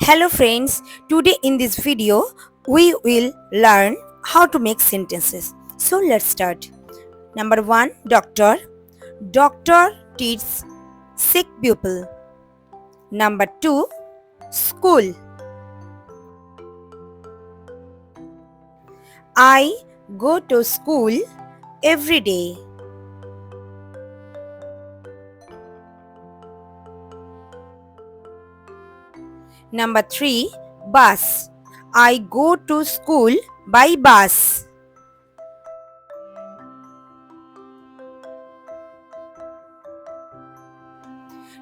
Hello friends, today in this video we will learn how to make sentences. So let's start. Number 1, doctor. Doctor treats sick people. Number 2, school. I go to school every day. Number 3, bus. I go to school by bus.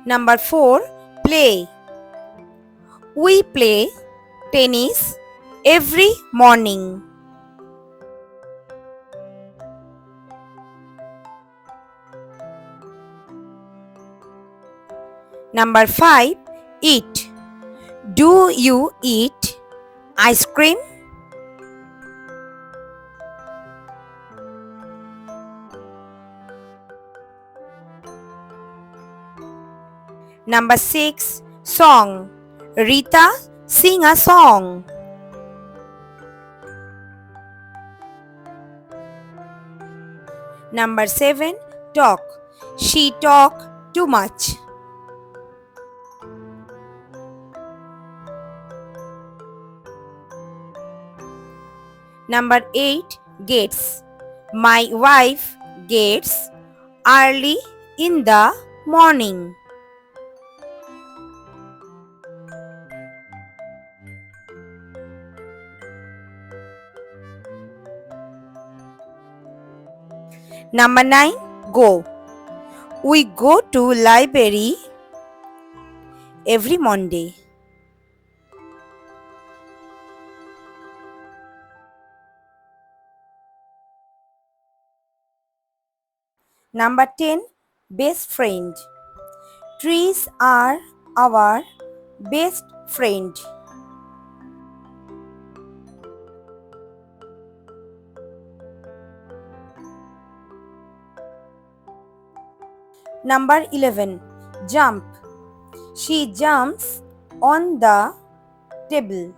Number 4, play. We play tennis every morning. Number 5, eat. Do you eat ice cream? Number 6, song. Rita, sing a song. Number 7, talk. She talk too much. Number 8, gets. My wife gets early in the morning. Number 9, go. We go to library every Monday. Number 10, best friend. Trees are our best friend. Number 11, jump. She jumps on the table.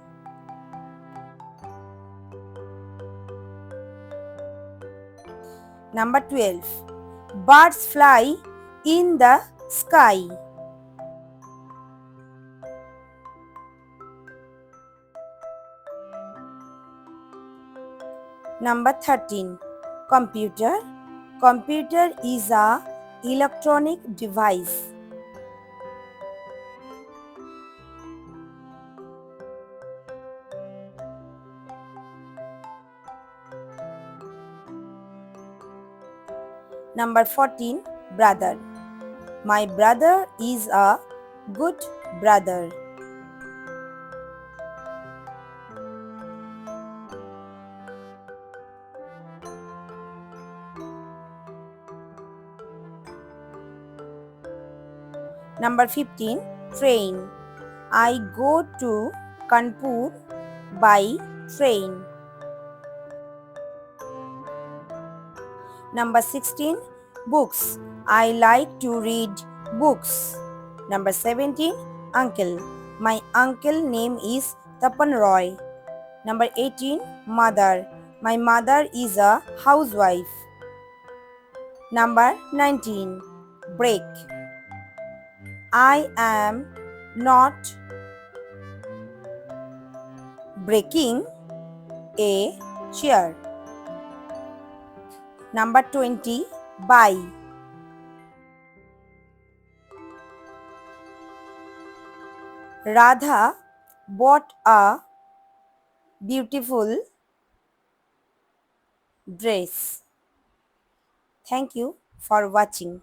Number 12, birds fly in the sky. Number 13, computer. Computer is a electronic device. Number 14, brother. My brother is a good brother. Number 15, train. I go to Kanpur by train. Number 16, books. I like to read books. Number 17, uncle. My uncle name is Tapan Roy. Number 18, mother. My mother is a housewife. Number 19, break. I am not breaking a chair. Number 20, buy. Radha bought a beautiful dress. Thank you for watching.